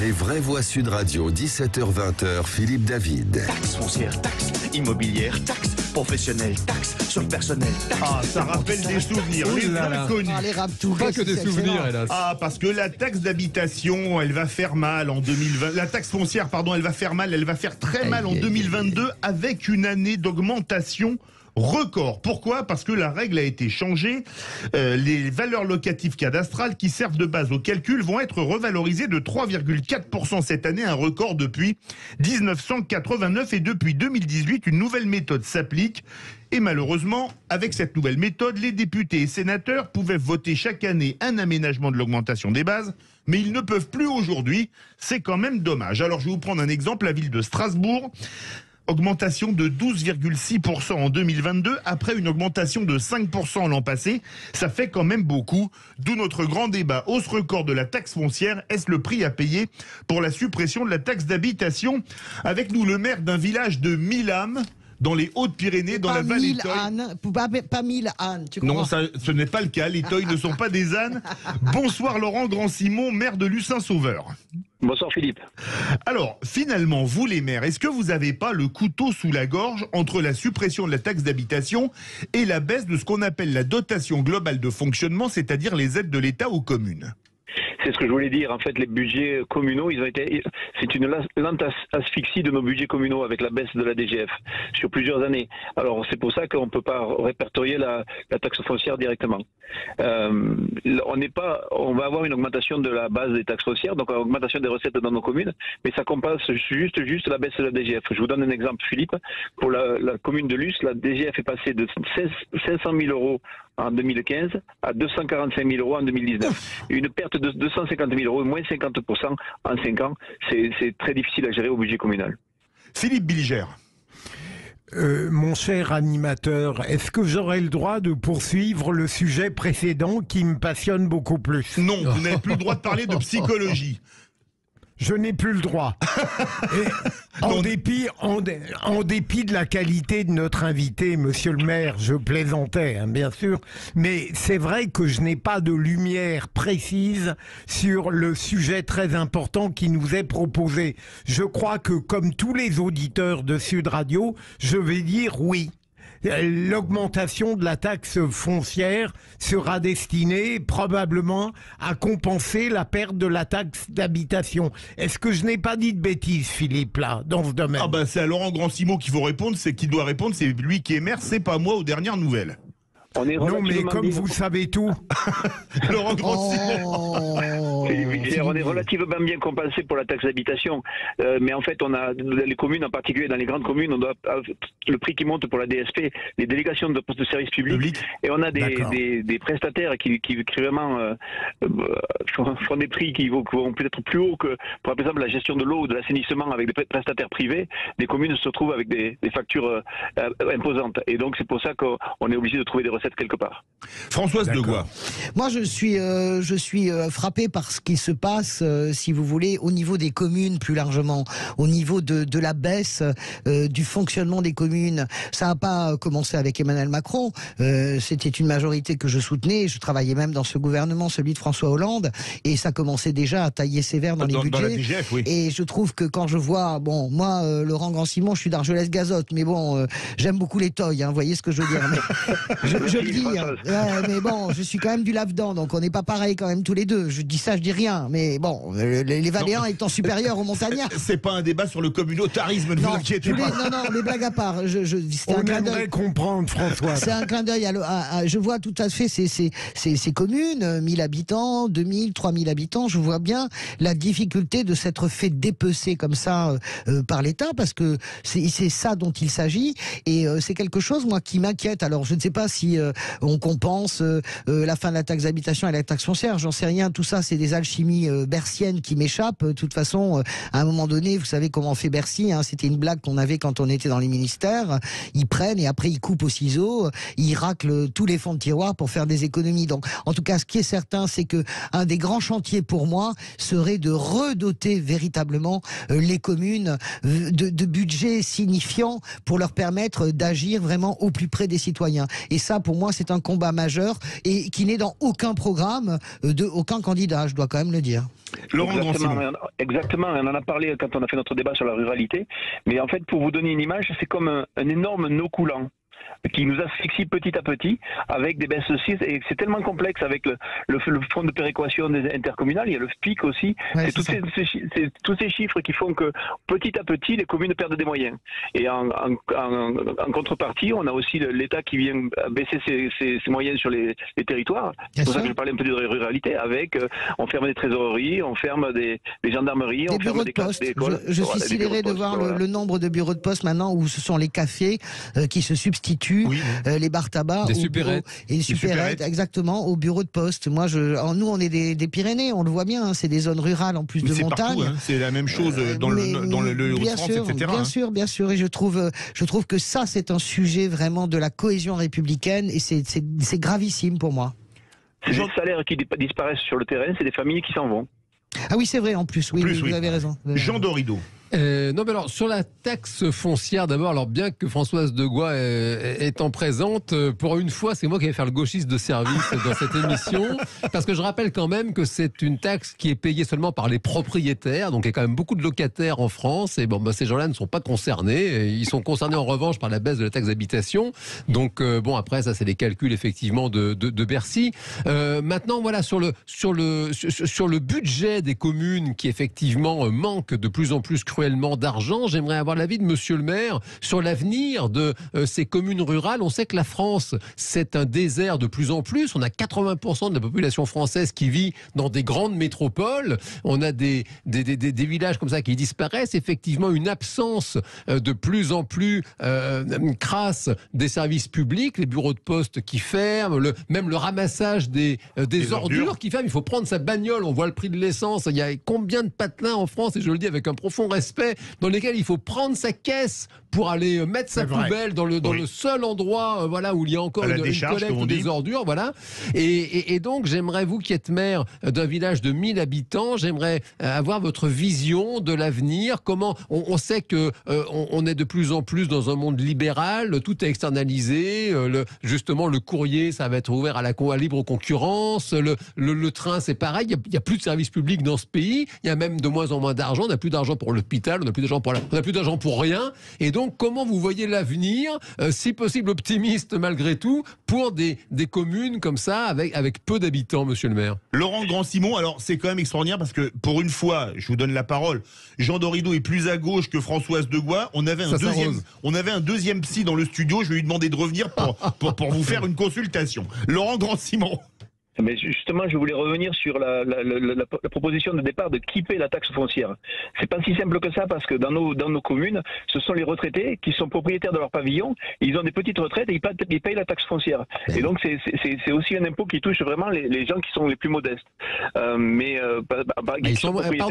Les vraies voix Sud Radio, 17h-20h, Philippe David. Taxe foncière, taxe immobilière, taxe professionnelle, taxe sur le personnel, taxe... Ah, ça rappelle des souvenirs, les inconnus. Pas que des souvenirs, hélas. Ah, parce que la taxe d'habitation, elle va faire mal en 2020. La taxe foncière, pardon, elle va faire mal, elle va faire très mal en 2022 avec une année d'augmentation record. Pourquoi? Parce que la règle a été changée. Les valeurs locatives cadastrales qui servent de base au calcul vont être revalorisées de 3,4% cette année, un record depuis 1989. Et depuis 2018, une nouvelle méthode s'applique. Et malheureusement, avec cette nouvelle méthode, les députés et sénateurs pouvaient voter chaque année un aménagement de l'augmentation des bases, mais ils ne peuvent plus aujourd'hui. C'est quand même dommage. Alors je vais vous prendre un exemple, la ville de Strasbourg. Augmentation de 12,6% en 2022, après une augmentation de 5% l'an passé. Ça fait quand même beaucoup. D'où notre grand débat. Hausse record de la taxe foncière. Est-ce le prix à payer pour la suppression de la taxe d'habitation? Avec nous, le maire d'un village de 1000 âmes, dans les Hautes-Pyrénées, dans la vallée Toy. Pas 1000 ânes, tu comprends? Non, ce n'est pas le cas. Les Toy ne sont pas des ânes. Bonsoir Laurent Grand-Simon, maire de Lucin-Sauveur. Bonsoir Philippe. Alors, finalement, vous les maires, est-ce que vous n'avez pas le couteau sous la gorge entre la suppression de la taxe d'habitation et la baisse de ce qu'on appelle la dotation globale de fonctionnement, c'est-à-dire les aides de l'État aux communes? C'est ce que je voulais dire. En fait, les budgets communaux, c'est une lente asphyxie de nos budgets communaux avec la baisse de la DGF sur plusieurs années. Alors, c'est pour ça qu'on ne peut pas répertorier la taxe foncière directement. On va avoir une augmentation de la base des taxes foncières, donc une augmentation des recettes dans nos communes, mais ça compense juste la baisse de la DGF. Je vous donne un exemple, Philippe. Pour la commune de Luce, la DGF est passée de 500 000 euros en 2015 à 245 000 euros en 2019. Une perte de 250 000 euros, moins 50% en 5 ans, c'est très difficile à gérer au budget communal. Philippe Bilger. Mon cher animateur, est-ce que j'aurai le droit de poursuivre le sujet précédent qui me passionne beaucoup plus? Non, vous n'avez plus le droit de parler de psychologie. Je n'ai plus le droit. En dépit de la qualité de notre invité, monsieur le maire, je plaisantais, hein, bien sûr, mais c'est vrai que je n'ai pas de lumière précise sur le sujet très important qui nous est proposé. Je crois que, comme tous les auditeurs de Sud Radio, je vais dire oui. L'augmentation de la taxe foncière sera destinée probablement à compenser la perte de la taxe d'habitation. Est-ce que je n'ai pas dit de bêtises, Philippe, là, dans ce domaine? Ah ben c'est à Laurent Grand-Simon qu'il faut répondre, qui doit répondre, c'est lui qui est maire, c'est pas moi aux dernières nouvelles. Non, mais comme vous savez tout. Laurent Grand-Simon. On est relativement bien compensé pour la taxe d'habitation, mais en fait, on a les communes, en particulier dans les grandes communes, on doit le prix qui monte pour la DSP, les délégations de postes de service public, et on a des prestataires qui vraiment font des prix qui vont peut-être plus haut que, par exemple, la gestion de l'eau ou de l'assainissement avec des prestataires privés. Les communes se retrouvent avec des factures imposantes, et donc c'est pour ça qu'on est obligé de trouver des recettes quelque part. Françoise Degois. Moi, je suis frappé par ce qui se passe, si vous voulez, au niveau des communes plus largement, au niveau de la baisse du fonctionnement des communes. Ça n'a pas commencé avec Emmanuel Macron. C'était une majorité que je soutenais. Je travaillais même dans ce gouvernement, celui de François Hollande, et ça commençait déjà à tailler sévère dans les budgets. Dans la DGF, oui. Et je trouve que quand je vois, bon, moi, Laurent Grand-Simon, je suis d'Argelès-Gazotte, mais bon, j'aime beaucoup les toys, hein, vous voyez ce que je veux dire. Mais je le dis, mais bon, je suis quand même du lave-dents, donc on n'est pas pareil quand même tous les deux. Je dis ça, je dis rien, mais bon, les Valéens étant supérieurs aux Montagnards. C'est pas un débat sur le communautarisme, ne vous inquiétez pas. Non, les blagues à part. On aimerait comprendre, François. C'est un clin d'œil je vois tout à fait ces communes, 1000 habitants, 2000, 3000 habitants, je vois bien la difficulté de s'être fait dépecer comme ça par l'État, parce que c'est ça dont il s'agit, et c'est quelque chose, moi, qui m'inquiète. Alors, je ne sais pas si on compense la fin de la taxe d'habitation et la taxe foncière, j'en sais rien, tout ça c'est des alchimies berciennes qui m'échappent. De toute façon, à un moment donné, vous savez comment fait Bercy, hein, c'était une blague qu'on avait quand on était dans les ministères, ils prennent et après ils coupent au ciseau, ils raclent tous les fonds de tiroir pour faire des économies. Donc en tout cas, ce qui est certain, c'est que un des grands chantiers pour moi serait de redoter véritablement les communes de budgets signifiants pour leur permettre d'agir vraiment au plus près des citoyens. Et ça, pour moi, c'est un combat majeur et qui n'est dans aucun programme de aucun candidat. Je dois dois quand même le dire. Laurent Grand-Simon. Exactement, on en a parlé quand on a fait notre débat sur la ruralité, mais en fait, pour vous donner une image, c'est comme un énorme nœud coulant qui nous asphyxie petit à petit avec des baisses aussi, et c'est tellement complexe avec le fonds de péréquation des intercommunales, il y a le FPIC aussi, Ouais, c'est tous ces chiffres qui font que petit à petit les communes perdent des moyens. Et en contrepartie, on a aussi l'État qui vient baisser ses moyens sur les territoires. C'est pour ça que je parlais un peu de ruralité, avec on ferme des trésoreries, on ferme des gendarmeries, on ferme des classes d'école. Je suis sidéré de voir le nombre de bureaux de poste maintenant où ce sont les cafés qui se substituent, les bars tabac, des supérettes. Et les supérettes, exactement, aux bureaux de poste. Moi, nous, on est des Pyrénées, on le voit bien, hein, c'est des zones rurales en plus de montagne. Partout, hein, c'est la même chose dans le Haut-de-France, etc. Bien sûr, et je trouve que ça, c'est un sujet vraiment de la cohésion républicaine, et c'est gravissime pour moi. C'est des salaires qui disparaissent sur le terrain, c'est des familles qui s'en vont. Ah oui, c'est vrai, en plus, oui, vous avez raison. Jean Dorido. Non, mais alors, sur la taxe foncière, d'abord, alors bien que Françoise Degois étant présente, pour une fois, c'est moi qui vais faire le gauchiste de service dans cette émission, parce que je rappelle quand même que c'est une taxe qui est payée seulement par les propriétaires, donc il y a quand même beaucoup de locataires en France, et bon, ces gens-là ne sont pas concernés, ils sont concernés en revanche par la baisse de la taxe d'habitation, donc bon, après, ça c'est des calculs effectivement de Bercy. Maintenant, voilà, sur le budget des communes qui effectivement manque de plus en plus cruellement d'argent, j'aimerais avoir l'avis de monsieur le maire sur l'avenir de ces communes rurales. On sait que la France, c'est un désert de plus en plus. On a 80% de la population française qui vit dans des grandes métropoles. On a des villages comme ça qui disparaissent. Effectivement, une absence de plus en plus crasse des services publics, les bureaux de poste qui ferment, même le ramassage des ordures qui ferment. Il faut prendre sa bagnole, on voit le prix de l'essence. Il y a combien de patelins en France, et je le dis avec un profond respect, dans lesquels il faut prendre sa caisse pour aller mettre sa poubelle dans le seul endroit voilà, où il y a encore une collecte des ordures. Voilà. Et donc, j'aimerais, vous qui êtes maire d'un village de 1000 habitants, j'aimerais avoir votre vision de l'avenir. Comment on sait que on est de plus en plus dans un monde libéral, tout est externalisé, justement le courrier, ça va être ouvert à la libre concurrence, le train, c'est pareil, il n'y a plus de services publics dans ce pays, il y a même de moins en moins d'argent, on n'a plus d'argent pour l'hôpital, on n'a plus d'argent pour rien, et donc comment vous voyez l'avenir, si possible optimiste malgré tout, pour des communes comme ça, avec peu d'habitants, monsieur le maire? Laurent Grand-Simon, alors c'est quand même extraordinaire parce que pour une fois, je vous donne la parole, Jean Dorido est plus à gauche que Françoise Degois. On avait un deuxième psy dans le studio, je vais lui demander de revenir pour vous faire une consultation. Laurent Grand-Simon. Mais justement, je voulais revenir sur la proposition de départ de qui paie la taxe foncière. C'est pas si simple que ça, parce que dans nos communes, ce sont les retraités qui sont propriétaires de leur pavillon, ils ont des petites retraites et ils payent la taxe foncière. Et donc c'est aussi un impôt qui touche vraiment les gens qui sont les plus modestes. Pardon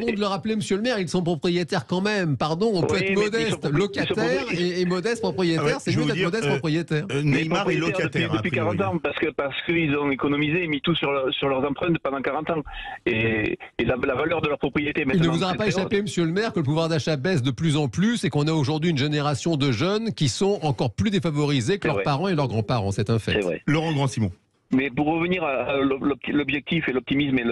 de le rappeler, monsieur le maire, ils sont propriétaires quand même. Pardon, on peut être modeste locataire et modeste propriétaire. C'est mieux d'être modeste propriétaire. Neymar est locataire depuis 40 ans, parce qu'ils ont économisé et mis tout sur leurs empreintes pendant 40 ans. Et la valeur de leur propriété maintenant... Il ne vous aura pas échappé, monsieur le maire, que le pouvoir d'achat baisse de plus en plus et qu'on a aujourd'hui une génération de jeunes qui sont encore plus défavorisés que leurs parents et leurs grands-parents. C'est un fait. C'est vrai. Laurent Grand-Simon. Mais pour revenir à l'objectif et l'optimisme et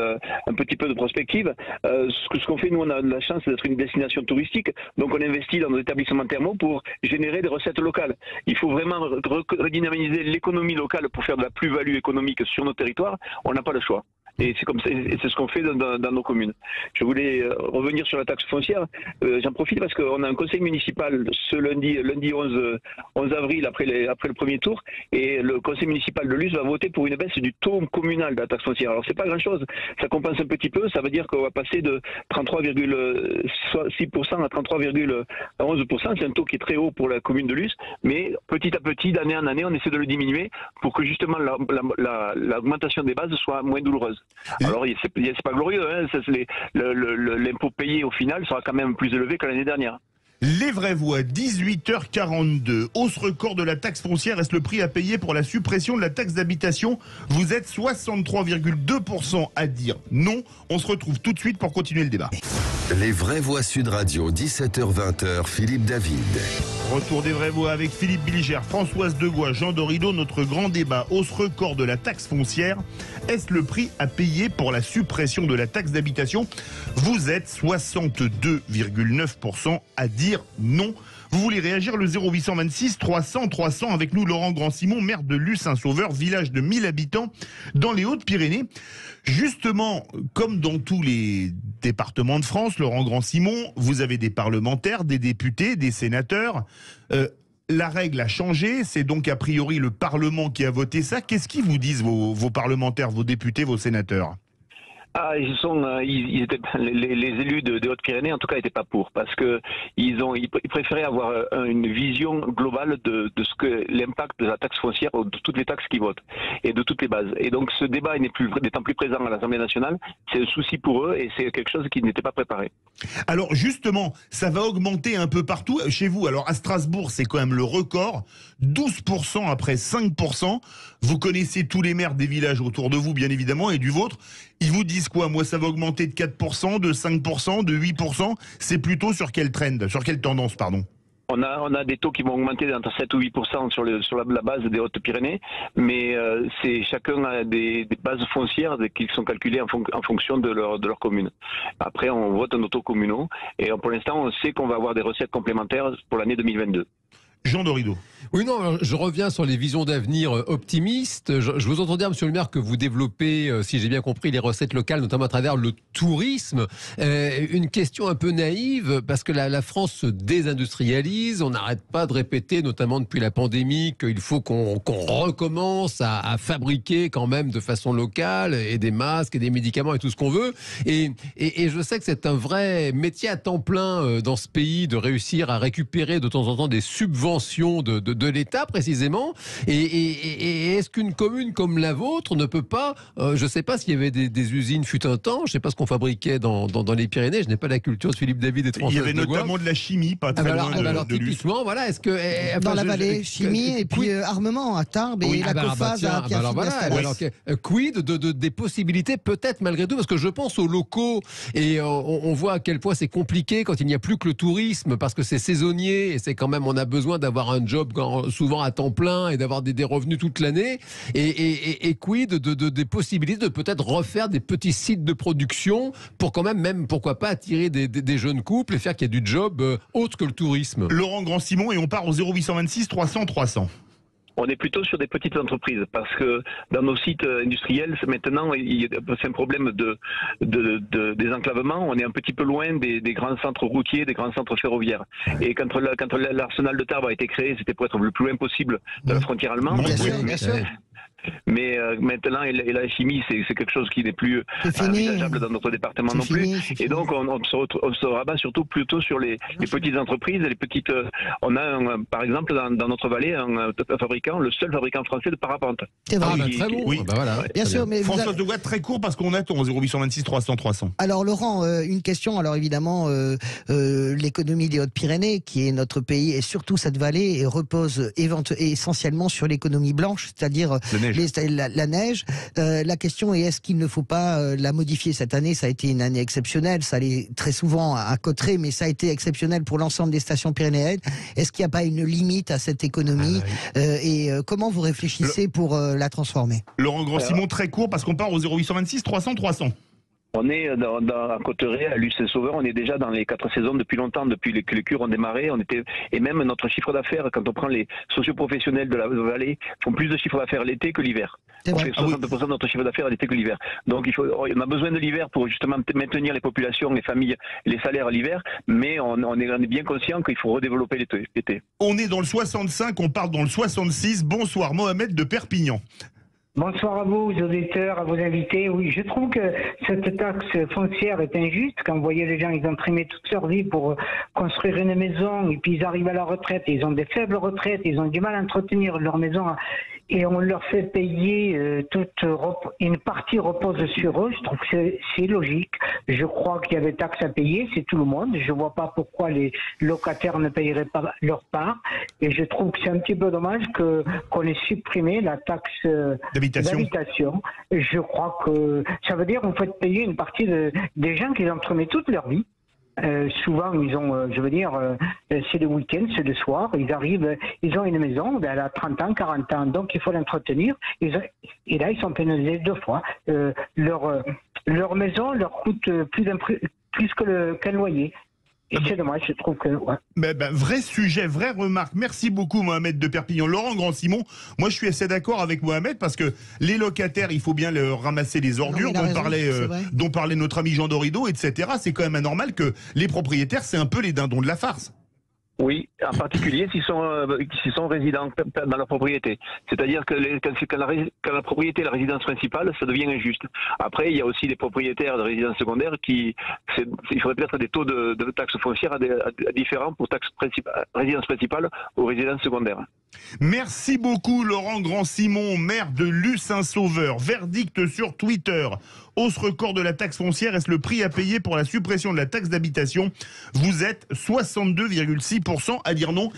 un petit peu de prospective, ce qu'on fait, nous, on a de la chance d'être une destination touristique, donc on investit dans nos établissements thermaux pour générer des recettes locales. Il faut vraiment redynamiser l'économie locale pour faire de la plus-value économique sur nos territoires. On n'a pas le choix. Et c'est comme ça, et c'est ce qu'on fait dans nos communes. Je voulais revenir sur la taxe foncière. J'en profite parce qu'on a un conseil municipal ce lundi 11 avril après le premier tour, et le conseil municipal de Luz va voter pour une baisse du taux communal de la taxe foncière. Alors c'est pas grand chose, ça compense un petit peu, ça veut dire qu'on va passer de 33,6% à 33,11%. C'est un taux qui est très haut pour la commune de Luz, mais petit à petit, d'année en année, on essaie de le diminuer pour que justement l'augmentation des bases soit moins douloureuse. Alors c'est pas glorieux, hein, l'impôt payé au final sera quand même plus élevé que l'année dernière. Les vraies voix, 18h42. Hausse record de la taxe foncière, est-ce le prix à payer pour la suppression de la taxe d'habitation? Vous êtes 63,2% à dire non. On se retrouve tout de suite pour continuer le débat. Les vraies voix Sud Radio, 17h-20h, Philippe David. Retour des vraies voix avec Philippe Bilger, Françoise Degois, Jean Dorido. Notre grand débat, hausse record de la taxe foncière. Est-ce le prix à payer pour la suppression de la taxe d'habitation? Vous êtes 62,9% à dire non. Vous voulez réagir, le 0826 300 300 avec nous Laurent Grand-Simon, maire de Luce-Saint-Sauveur, village de 1000 habitants dans les Hautes-Pyrénées. Justement, comme dans tous les départements de France, Laurent Grand-Simon, vous avez des parlementaires, des députés, des sénateurs. La règle a changé, c'est donc a priori le Parlement qui a voté ça. Qu'est-ce qu'ils vous disent vos parlementaires, vos députés, vos sénateurs ? Les élus de Haute-Pyrénées, en tout cas, n'étaient pas pour, parce que ils préféraient avoir une vision globale de ce que l'impact de la taxe foncière, de toutes les taxes qu'ils votent et de toutes les bases. Et donc, ce débat n'étant plus présent à l'Assemblée nationale, c'est un souci pour eux et c'est quelque chose qui n'était pas préparé. Alors justement, ça va augmenter un peu partout chez vous. Alors à Strasbourg, c'est quand même le record, 12% après 5%. Vous connaissez tous les maires des villages autour de vous, bien évidemment, et du vôtre. Ils vous disent quoi? Moi, ça va augmenter de 4%, de 5%, de 8%. C'est plutôt sur quelle tendance, pardon? On a des taux qui vont augmenter entre 7 ou 8% sur la base des Hautes-Pyrénées, mais chacun a des bases foncières qui sont calculées en fonction de leur commune. Après, on vote en auto communaux et pour l'instant, on sait qu'on va avoir des recettes complémentaires pour l'année 2022. Jean Dorido. Oui, non, je reviens sur les visions d'avenir optimistes. Je vous entends dire, monsieur le maire, que vous développez, si j'ai bien compris, les recettes locales, notamment à travers le tourisme. Une question un peu naïve, parce que la France se désindustrialise. On n'arrête pas de répéter, notamment depuis la pandémie, qu'il faut qu'on recommence à fabriquer quand même de façon locale, et des masques, et des médicaments, et tout ce qu'on veut. Et je sais que c'est un vrai métier à temps plein dans ce pays, de réussir à récupérer de temps en temps des subventions de l'État précisément. Et est-ce qu'une commune comme la vôtre ne peut pas, je ne sais pas s'il y avait des usines fut un temps, je ne sais pas ce qu'on fabriquait dans les Pyrénées, je n'ai pas la culture de Philippe David et Françoise Degois. Il y avait notamment de la chimie, pas très loin de typiquement, voilà, est-ce que... dans la vallée, chimie et puis armement à Tarbes et la Cophase à Pierrefitte-Lestallès. Quid des possibilités peut-être malgré tout, parce que je pense aux locaux et on voit à quel point c'est compliqué quand il n'y a plus que le tourisme, parce que c'est saisonnier et c'est quand même, on a besoin d'avoir un job souvent à temps plein et d'avoir des revenus toute l'année. Et quid des possibilités de peut-être refaire des petits sites de production pour quand même pourquoi pas attirer des jeunes couples et faire qu'il y ait du job autre que le tourisme. Laurent Grand-Simon, et on part au 0826 300 300. On est plutôt sur des petites entreprises parce que dans nos sites industriels, maintenant, c'est un problème de désenclavement. On est un petit peu loin des grands centres routiers, des grands centres ferroviaires. Et quand l'arsenal de Tarbes a été créé, c'était pour être le plus loin possible de la frontière allemande. Bien sûr. Mais maintenant, et la chimie, c'est quelque chose qui n'est plus envisageable dans notre département non plus. Et donc, on se rabat plutôt sur les petites entreprises, les petites. On a, par exemple, dans notre vallée, un fabricant, le seul fabricant français de parapente. C'est vrai. Très bon. Oui, voilà. Bien sûr, mais François Degois, très court parce qu'on attend au 0826 300 300. Alors Laurent, une question. Alors évidemment, l'économie des Hautes-Pyrénées, qui est notre pays, et surtout cette vallée, repose essentiellement sur l'économie blanche, c'est-à-dire la neige. La question est, est-ce qu'il ne faut pas la modifier cette année? Ça a été une année exceptionnelle, ça allait très souvent à Cauterets, mais ça a été exceptionnel pour l'ensemble des stations pyrénéennes. Est-ce qu'il n'y a pas une limite à cette économie et comment vous réfléchissez pour la transformer? Laurent Grand-Simon, très court, parce qu'on part au 0826 300 300. On est à Cauterets, à Luce-Saint-Sauveur, on est déjà dans les 4 saisons depuis longtemps, depuis que les cures ont démarré. Et même notre chiffre d'affaires, quand on prend les socioprofessionnels de la vallée, font plus de chiffre d'affaires l'été que l'hiver. On fait 60% de notre chiffre d'affaires l'été que l'hiver. Donc on a besoin de l'hiver pour justement maintenir les populations, les familles, les salaires à l'hiver, mais on est bien conscient qu'il faut redévelopper l'été. On est dans le 65, on part dans le 66. Bonsoir, Mohamed de Perpignan. Bonsoir à vous, aux auditeurs, à vos invités. Oui, je trouve que cette taxe foncière est injuste. Quand vous voyez les gens, ils ont trimé toute leur vie pour construire une maison et puis ils arrivent à la retraite, ils ont des faibles retraites, ils ont du mal à entretenir leur maison et on leur fait payer une partie repose sur eux. Je trouve que c'est logique. Je crois qu'il y avait taxe à payer, c'est tout le monde. Je vois pas pourquoi les locataires ne paieraient pas leur part. Et je trouve que c'est un petit peu dommage qu'on ait supprimé la taxe d'habitation. Je crois que ça veut dire qu'on fait payer une partie des gens qui ont entremis toute leur vie. Souvent, ils ont, c'est le week-end, c'est le soir, ils arrivent, ils ont une maison, elle a 30 ans, 40 ans, donc il faut l'entretenir. Et là, ils sont pénalisés 2 fois. Leur maison leur coûte plus qu'un loyer. Et c'est dommage, je trouve que... Ouais. Vrai sujet, vraie remarque. Merci beaucoup Mohamed de Perpignan. Laurent Grand-Simon, moi je suis assez d'accord avec Mohamed parce que les locataires, il faut bien leur ramasser les ordures dont parlait notre ami Jean Dorido, etc. C'est quand même anormal que les propriétaires, c'est un peu les dindons de la farce. Oui, en particulier s'ils sont résidents dans leur propriété. C'est-à-dire que quand la propriété est la résidence principale, ça devient injuste. Après, il y a aussi des propriétaires de résidences secondaires il faudrait peut-être des taux de taxes foncières différents pour résidence principale ou résidence secondaire. Merci beaucoup Laurent Grand-Simon, maire de Luce-Saint-Sauveur. Verdict sur Twitter. Hausse record de la taxe foncière, est-ce le prix à payer pour la suppression de la taxe d'habitation? Vous êtes 62,6% à dire non.